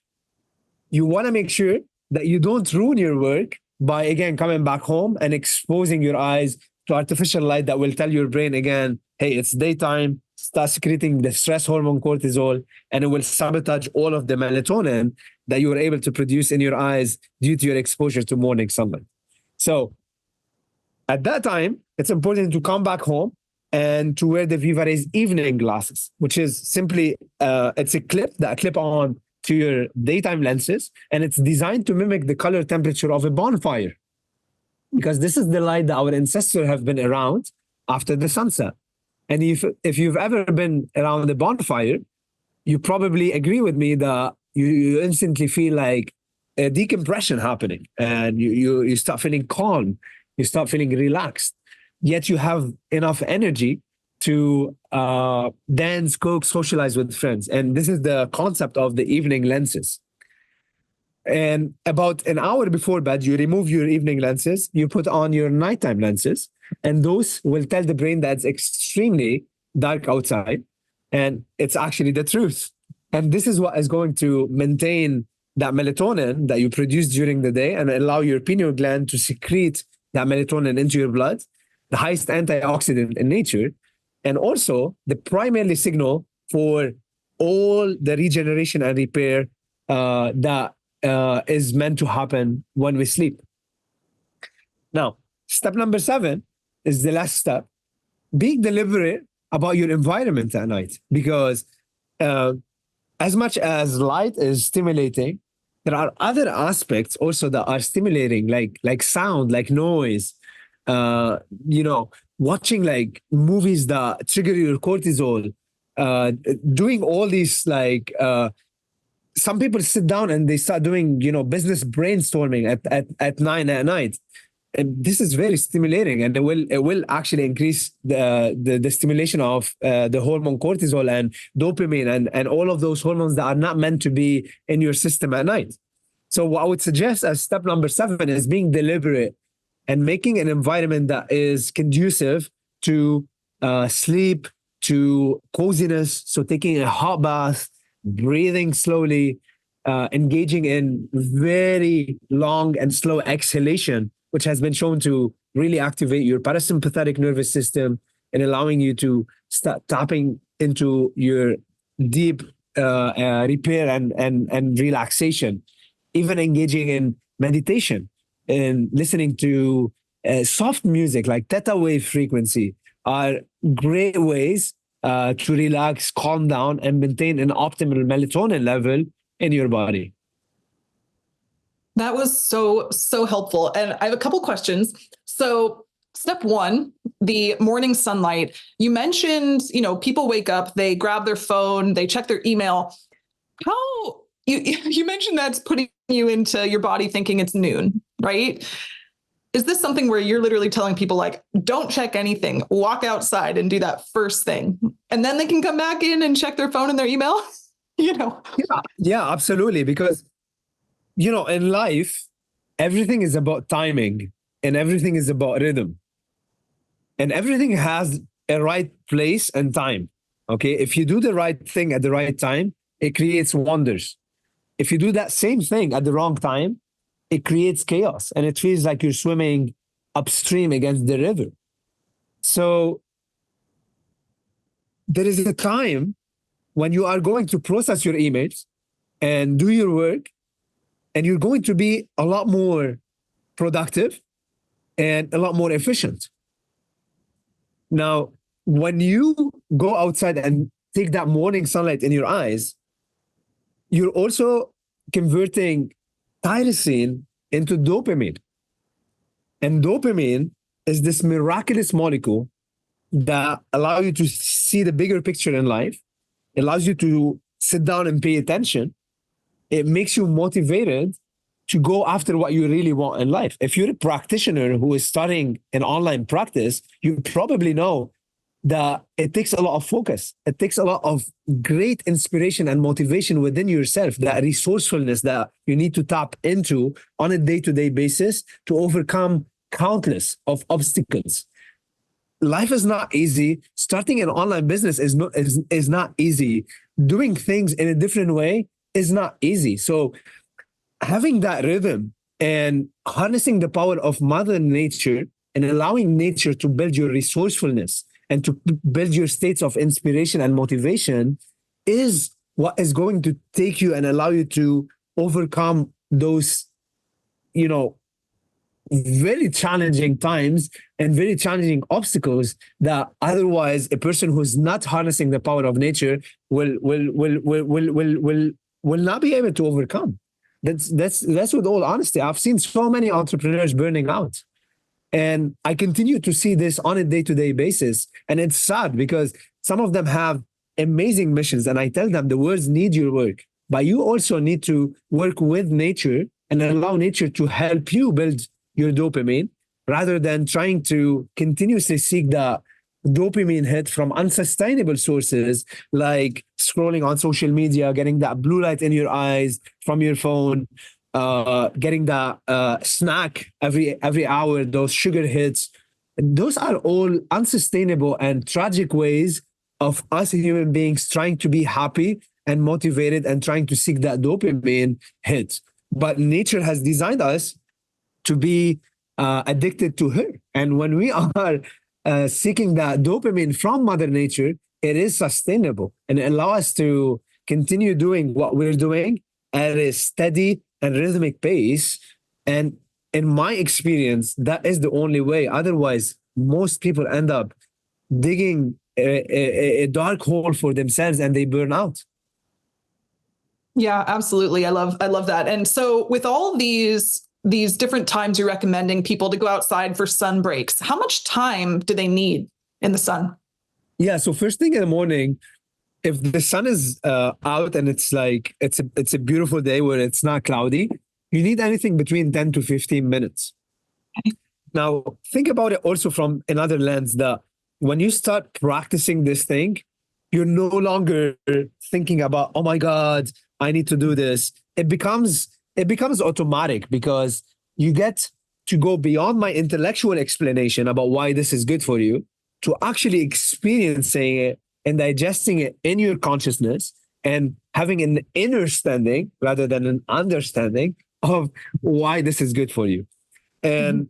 you want to make sure that you don't ruin your work by, again, coming back home and exposing your eyes to artificial light that will tell your brain again, hey, it's daytime, start secreting the stress hormone cortisol, and it will sabotage all of the melatonin that you were able to produce in your eyes due to your exposure to morning sunlight. So at that time, it's important to come back home and to wear the VivaRays evening glasses, which is simply, it's a clip that clip on to your daytime lenses, and it's designed to mimic the color temperature of a bonfire, because this is the light that our ancestors have been around after the sunset. And if you've ever been around the bonfire, you probably agree with me that you instantly feel like a decompression happening, and you start feeling calm, you start feeling relaxed, yet you have enough energy to dance, cook, socialize with friends. And this is the concept of the evening lenses. And about an hour before bed, you remove your evening lenses, you put on your nighttime lenses, and those will tell the brain that it's extremely dark outside. And it's actually the truth. And this is what is going to maintain that melatonin that you produce during the day and allow your pineal gland to secrete that melatonin into your blood, the highest antioxidant in nature, and also the primary signal for all the regeneration and repair that is meant to happen when we sleep. Now, step number 7 is the last step. Be deliberate about your environment at night, because as much as light is stimulating, there are other aspects also that are stimulating, like sound, like noise. Watching like movies that trigger your cortisol, doing all these some people sit down and they start doing business brainstorming at 9 at night. And this is very stimulating, and it will actually increase the stimulation of the hormone cortisol and dopamine and all of those hormones that are not meant to be in your system at night. So what I would suggest as step number 7 is being deliberate and making an environment that is conducive to sleep, to coziness. So taking a hot bath, breathing slowly, engaging in very long and slow exhalation, which has been shown to really activate your parasympathetic nervous system and allowing you to start tapping into your deep repair and relaxation. Even engaging in meditation and listening to soft music like theta wave frequency are great ways to relax, calm down, and maintain an optimal melatonin level in your body. That was so helpful. And I have a couple questions. So step 1, the morning sunlight. You mentioned, people wake up, they grab their phone, they check their email. How you mentioned that's putting you into your body thinking it's noon, right? Is this something where you're literally telling people like, don't check anything, walk outside and do that first thing, and then they can come back in and check their phone and their email? Yeah, absolutely. Because in life, everything is about timing and everything is about rhythm. And everything has a right place and time. Okay. If you do the right thing at the right time, it creates wonders. If you do that same thing at the wrong time, it creates chaos and it feels like you're swimming upstream against the river. So there is a time when you are going to process your emails and do your work, and you're going to be a lot more productive and a lot more efficient. Now, when you go outside and take that morning sunlight in your eyes, you're also converting tyrosine into dopamine. And dopamine is this miraculous molecule that allows you to see the bigger picture in life. It allows you to sit down and pay attention. It makes you motivated to go after what you really want in life. If you're a practitioner who is starting an online practice, you probably know that it takes a lot of focus. It takes a lot of great inspiration and motivation within yourself, that resourcefulness that you need to tap into on a day-to-day basis to overcome countless of obstacles. Life is not easy. Starting an online business is not easy. Doing things in a different way is not easy. So having that rhythm and harnessing the power of Mother Nature and allowing nature to build your resourcefulness and to build your states of inspiration and motivation is what is going to take you and allow you to overcome those, very challenging times and very challenging obstacles that otherwise a person who's not harnessing the power of nature will not be able to overcome. That's with all honesty. I've seen so many entrepreneurs burning out, and I continue to see this on a day-to-day basis. And it's sad because some of them have amazing missions, and I tell them the world needs your work, but you also need to work with nature and allow nature to help you build your dopamine, rather than trying to continuously seek the dopamine hit from unsustainable sources like scrolling on social media, getting that blue light in your eyes from your phone, getting the snack every hour, those sugar hits. Those are all unsustainable and tragic ways of us human beings trying to be happy and motivated and trying to seek that dopamine hit. But nature has designed us to be addicted to her. And when we are seeking that dopamine from Mother Nature, it is sustainable and it allows us to continue doing what we're doing at a steady and rhythmic pace. And in my experience, that is the only way. Otherwise, most people end up digging a dark hole for themselves and they burn out. Yeah, absolutely. I love that. And so with all these different times you're recommending people to go outside for sun breaks, how much time do they need in the sun? Yeah, so first thing in the morning, if the sun is out and it's like it's a beautiful day where it's not cloudy, you need anything between 10 to 15 minutes. Okay. Now, think about it also from another lens that when you start practicing this thing, you're no longer thinking about, oh my God, I need to do this. It becomes automatic because you get to go beyond my intellectual explanation about why this is good for you to actually experiencing it and digesting it in your consciousness and having an understanding rather than an understanding of why this is good for you. And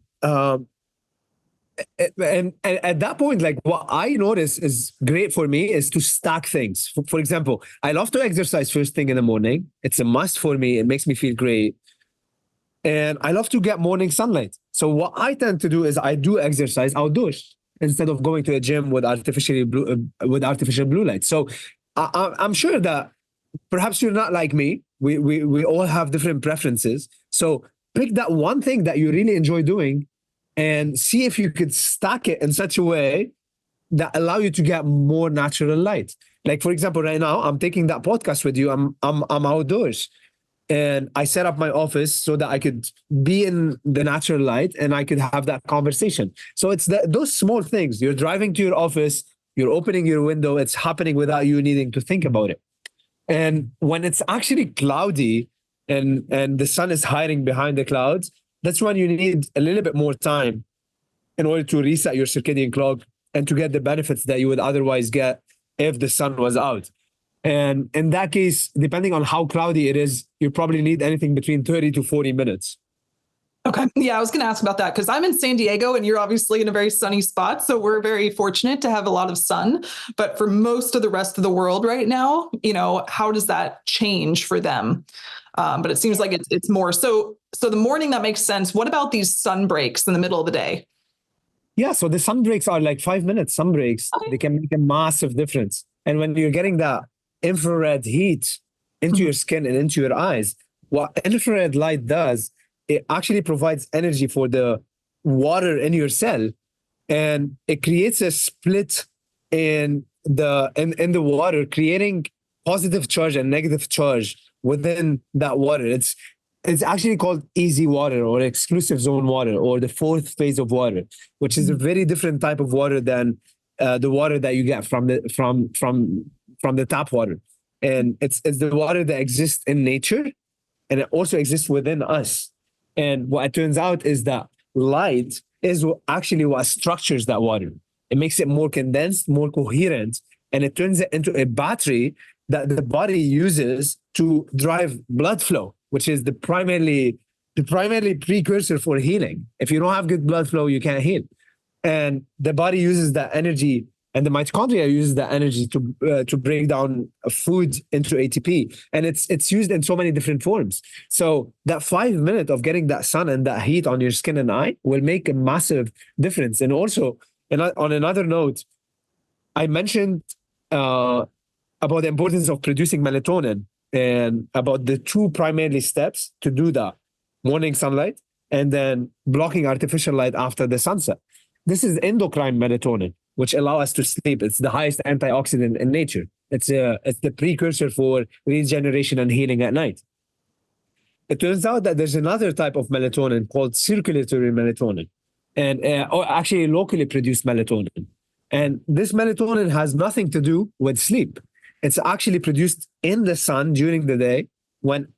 and at that point, like what I notice is great for me is to stack things. For example, I love to exercise first thing in the morning. It's a must for me. It makes me feel great. And I love to get morning sunlight. So what I tend to do is I do exercise outdoors instead of going to a gym with artificial blue light. So I'm sure that perhaps you're not like me. We all have different preferences. So pick that one thing that you really enjoy doing and see if you could stack it in such a way that allow you to get more natural light. Like, for example, right now, I'm taking that podcast with you. I'm outdoors. And I set up my office so that I could be in the natural light and I could have that conversation. So it's those small things. You're driving to your office, you're opening your window, it's happening without you needing to think about it. And when it's actually cloudy and the sun is hiding behind the clouds, that's when you need a little bit more time in order to reset your circadian clock and to get the benefits that you would otherwise get if the sun was out. And in that case, depending on how cloudy it is, you probably need anything between 30 to 40 minutes. Okay. Yeah, I was going to ask about that because I'm in San Diego and you're obviously in a very sunny spot. So we're very fortunate to have a lot of sun. But for most of the rest of the world right now, how does that change for them? But it seems like it's more. So the morning, that makes sense. What about these sun breaks in the middle of the day? Yeah, so the sun breaks are like 5 minutes sun breaks. Okay. They can make a massive difference. And when you're getting that infrared heat into your skin and into your eyes, what infrared light does, it actually provides energy for the water in your cell, and it creates a split in the water, creating positive charge and negative charge within that water. It's actually called easy water or exclusive zone water or the fourth phase of water, which is a very different type of water than the water that you get from the tap water. And it's the water that exists in nature, and it also exists within us. And what it turns out is that light is actually what structures that water. It makes it more condensed, more coherent, and it turns it into a battery that the body uses to drive blood flow, which is the primarily precursor for healing. If you don't have good blood flow, you can't heal. And the body uses that energy, and the mitochondria uses that energy to break down food into ATP. And it's used in so many different forms. So that 5 minutes of getting that sun and that heat on your skin and eye will make a massive difference. And also, on another note, I mentioned about the importance of producing melatonin and about the two primary steps to do that: morning sunlight and then blocking artificial light after the sunset. This is endocrine melatonin, which allow us to sleep. It's the highest antioxidant in nature. It's the precursor for regeneration and healing at night. It turns out that there's another type of melatonin called circulatory melatonin, and or actually locally produced melatonin. And this melatonin has nothing to do with sleep. It's actually produced in the sun during the day, when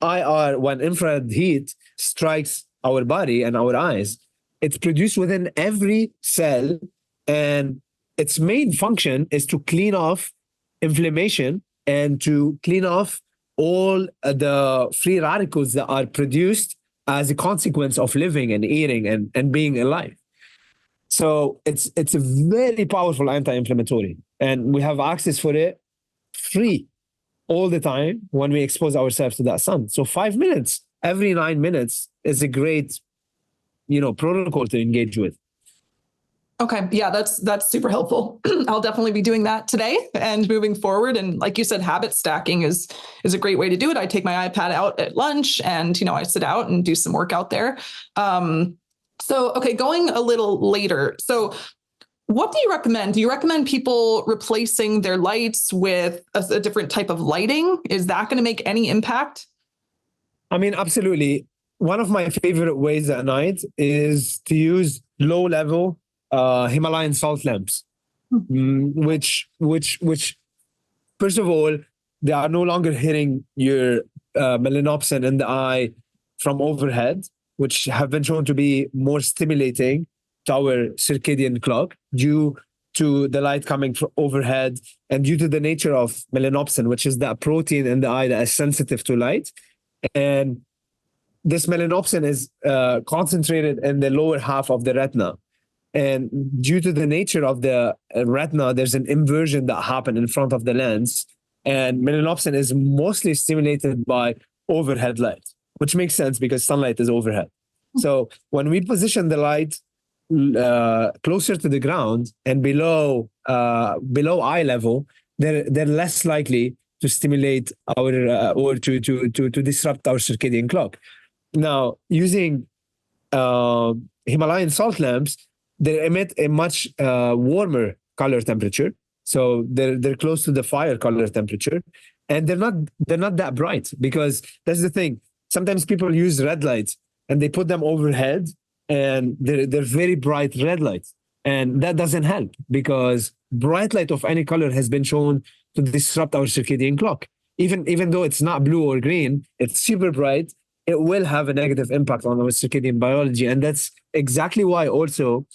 infrared heat strikes our body and our eyes, it's produced within every cell, and its main function is to clean off inflammation and to clean off all the free radicals that are produced as a consequence of living and eating and being alive. So it's a very powerful anti-inflammatory, and we have access for it free all the time when we expose ourselves to that sun. So 5 minutes every 9 minutes is a great, protocol to engage with. Okay. Yeah, that's super helpful. I'll definitely be doing that today and moving forward. And like you said, habit stacking is a great way to do it. I take my iPad out at lunch and, I sit out and do some work out there. Okay, going a little later. So what do you recommend? Do you recommend people replacing their lights with a different type of lighting? Is that going to make any impact? I mean, absolutely. One of my favorite ways at night is to use low level Himalayan salt lamps, which first of all, they are no longer hitting your melanopsin in the eye from overhead, which have been shown to be more stimulating to our circadian clock due to the light coming from overhead and due to the nature of melanopsin, which is that protein in the eye that is sensitive to light. And this melanopsin is concentrated in the lower half of the retina. And due to the nature of the retina, there's an inversion that happened in front of the lens. And melanopsin is mostly stimulated by overhead light, which makes sense because sunlight is overhead. So when we position the light closer to the ground and below eye level, they're less likely to stimulate our or to disrupt our circadian clock. Now, using Himalayan salt lamps, they emit a much warmer color temperature, so they're close to the fire color temperature, and they're not that bright, because that's the thing. Sometimes people use red lights and they put them overhead, and they're very bright red lights, and that doesn't help because bright light of any color has been shown to disrupt our circadian clock. Even though it's not blue or green, it's super bright. It will have a negative impact on our circadian biology, and that's exactly why also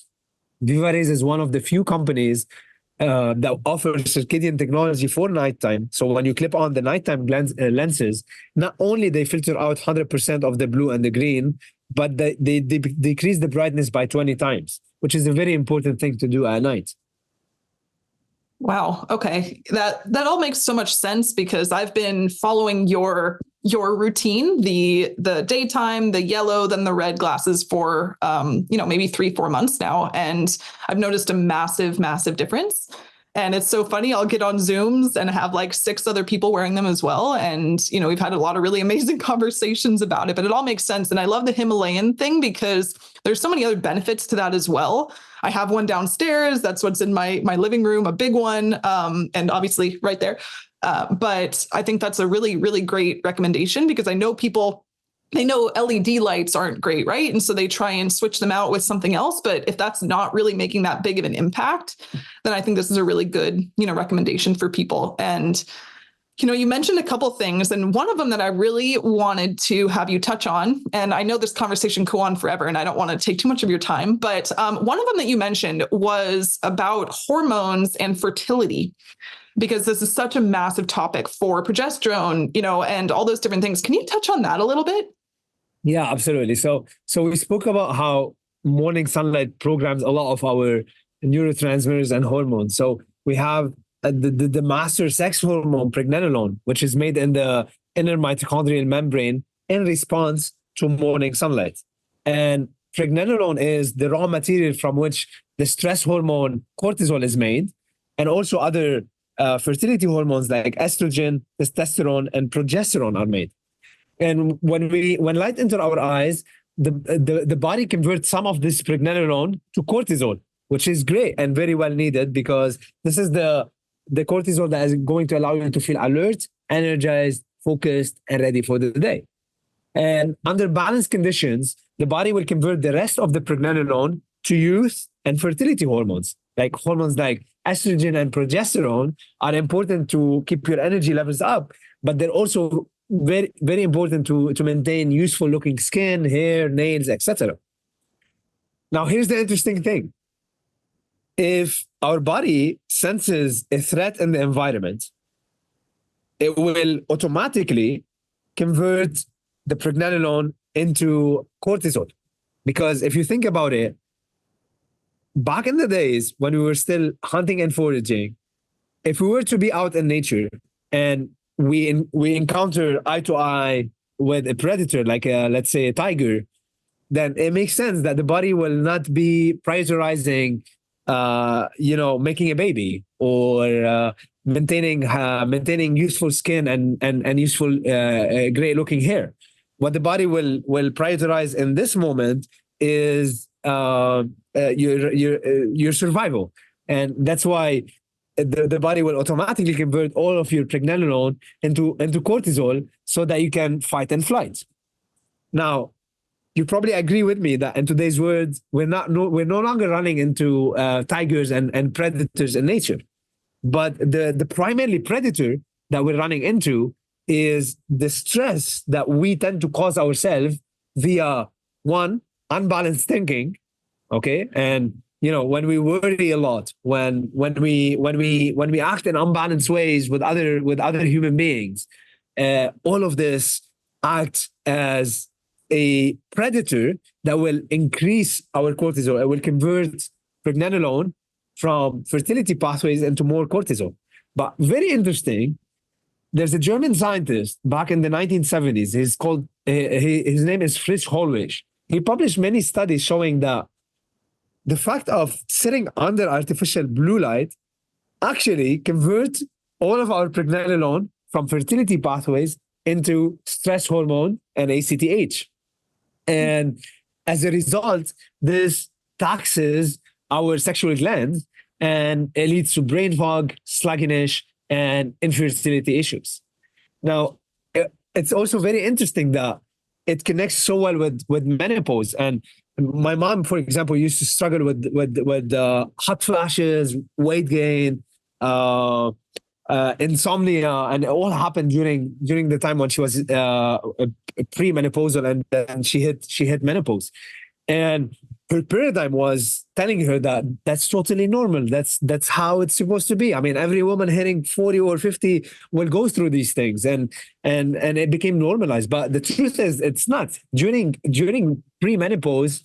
VivaRays is one of the few companies that offer circadian technology for nighttime. So when you clip on the nighttime lenses, not only they filter out 100% of the blue and the green, but they decrease the brightness by 20 times, which is a very important thing to do at night. Wow. Okay. That all makes so much sense because I've been following your routine, the daytime, the yellow, then the red glasses for, maybe 3-4 months now. And I've noticed a massive, massive difference. And it's so funny. I'll get on Zooms and have like 6 other people wearing them as well. And, we've had a lot of really amazing conversations about it, but it all makes sense. And I love the Himalayan thing because there's so many other benefits to that as well. I have one downstairs. That's what's in my living room, a big one. And obviously right there. But I think that's a really, really great recommendation because I know they know LED lights aren't great, right? And so they try and switch them out with something else. But if that's not really making that big of an impact, then I think this is a really good, recommendation for people. And, you mentioned a couple things, and one of them that I really wanted to have you touch on, and I know this conversation could go on forever, and I don't want to take too much of your time, but one of them that you mentioned was about hormones and fertility, because this is such a massive topic for progesterone, and all those different things. Can you touch on that a little bit? Yeah, absolutely. So we spoke about how morning sunlight programs a lot of our neurotransmitters and hormones. So we have the master sex hormone, pregnenolone, which is made in the inner mitochondrial membrane in response to morning sunlight. And pregnenolone is the raw material from which the stress hormone cortisol is made, and also other fertility hormones like estrogen, testosterone, and progesterone are made. And when light enters our eyes, the body converts some of this pregnenolone to cortisol, which is great and very well needed because this is the cortisol that is going to allow you to feel alert, energized, focused, and ready for the day. And under balanced conditions, the body will convert the rest of the pregnenolone to youth and fertility hormones. Like hormones like estrogen and progesterone are important to keep your energy levels up, but they're also very, very important to maintain useful looking skin, hair, nails, etc. Now, here's the interesting thing. If our body senses a threat in the environment, it will automatically convert the pregnenolone into cortisol. Because if you think about it, back in the days when we were still hunting and foraging, if we were to be out in nature and we encounter eye to eye with a predator, like let's say a tiger, then it makes sense that the body will not be prioritizing, making a baby or maintaining useful skin and useful great looking hair. What the body will prioritize in this moment is your survival, and that's why the body will automatically convert all of your pregnenolone into cortisol so that you can fight and flight. Now, you probably agree with me that in today's world, we're no longer running into tigers and predators in nature, but the primary predator that we're running into is the stress that we tend to cause ourselves via one, unbalanced thinking, okay, and when we worry a lot, when we act in unbalanced ways with other human beings, all of this acts as a predator that will increase our cortisol. It will convert pregnenolone from fertility pathways into more cortisol. But very interesting, there's a German scientist back in the 1970s. His name is Fritz Hollweg. He published many studies showing that the fact of sitting under artificial blue light actually converts all of our pregnenolone from fertility pathways into stress hormone and ACTH. And as a result, this taxes our sexual glands and it leads to brain fog, sluggishness, and infertility issues. Now, it's also very interesting that it connects so well with menopause. And my mom, for example, used to struggle with hot flashes, weight gain, insomnia, and it all happened during the time when she was premenopausal and she hit menopause. And her paradigm was telling her that that's totally normal. That's how it's supposed to be. I mean, every woman hitting 40 or 50 will go through these things, and it became normalized. But the truth is, it's not. During premenopause,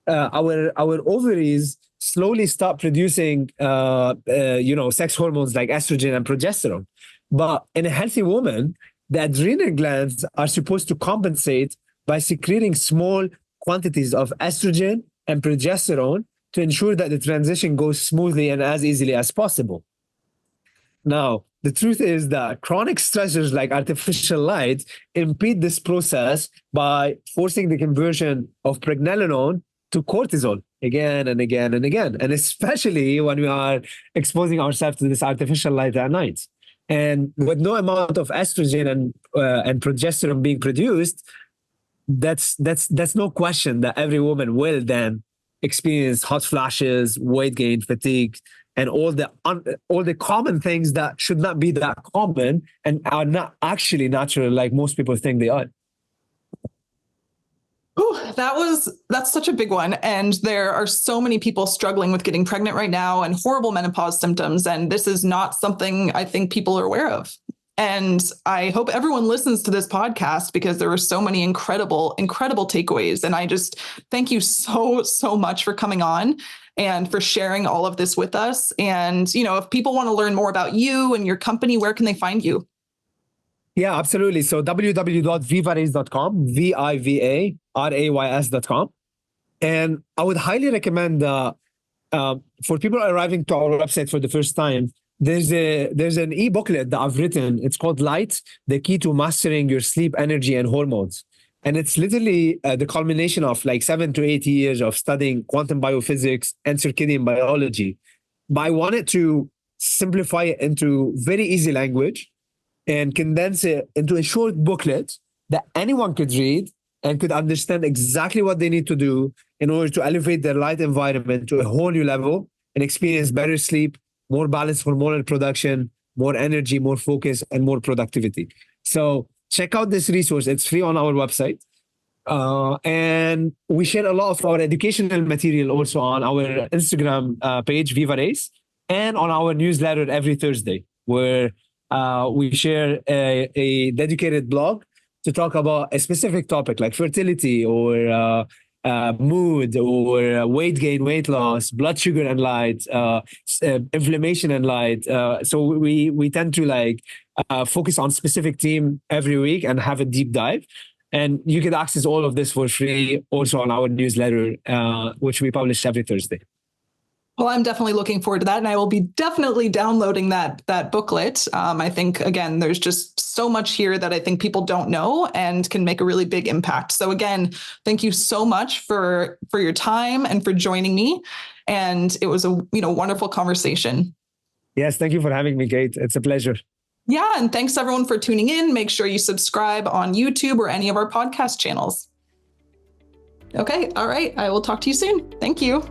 our ovaries slowly stop producing sex hormones like estrogen and progesterone. But in a healthy woman, the adrenal glands are supposed to compensate by secreting small quantities of estrogen and progesterone to ensure that the transition goes smoothly and as easily as possible. Now, the truth is that chronic stressors like artificial light impede this process by forcing the conversion of pregnenolone to cortisol again and again and again, and especially when we are exposing ourselves to this artificial light at night. And with no amount of estrogen and progesterone being produced, that's no question that every woman will then experience hot flashes, weight gain, fatigue, and all the common things that should not be that common and are not actually natural like most people think they are. Ooh, that's such a big one. And there are so many people struggling with getting pregnant right now and horrible menopause symptoms. And this is not something I think people are aware of. And I hope everyone listens to this podcast because there were so many incredible takeaways. And I just thank you so much for coming on and for sharing all of this with us. And, if people want to learn more about you and your company, where can they find you? Yeah, absolutely. So www.vivarays.com, VivaRays.com. And I would highly recommend for people arriving to our website for the first time, there's an e-booklet that I've written. It's called Light, the Key to Mastering Your Sleep, Energy, and Hormones. And it's literally the culmination of like 7 to 8 years of studying quantum biophysics and circadian biology. But I wanted to simplify it into very easy language and condense it into a short booklet that anyone could read and could understand exactly what they need to do in order to elevate their light environment to a whole new level and experience better sleep, more balanced hormonal production, more energy, more focus, and more productivity. So check out this resource. It's free on our website. And we share a lot of our educational material also on our Instagram page, VivaRays, and on our newsletter every Thursday, where we share a dedicated blog to talk about a specific topic like fertility or mood or weight gain, weight loss, blood sugar and light, inflammation and light. So we tend to focus on specific theme every week and have a deep dive. And you can access all of this for free also on our newsletter, which we publish every Thursday. Well, I'm definitely looking forward to that. And I will be definitely downloading that booklet. I think, again, there's just so much here that I think people don't know and can make a really big impact. So again, thank you so much for your time and for joining me. And it was a wonderful conversation. Yes, thank you for having me, Kate. It's a pleasure. Yeah, and thanks everyone for tuning in. Make sure you subscribe on YouTube or any of our podcast channels. Okay, all right. I will talk to you soon. Thank you.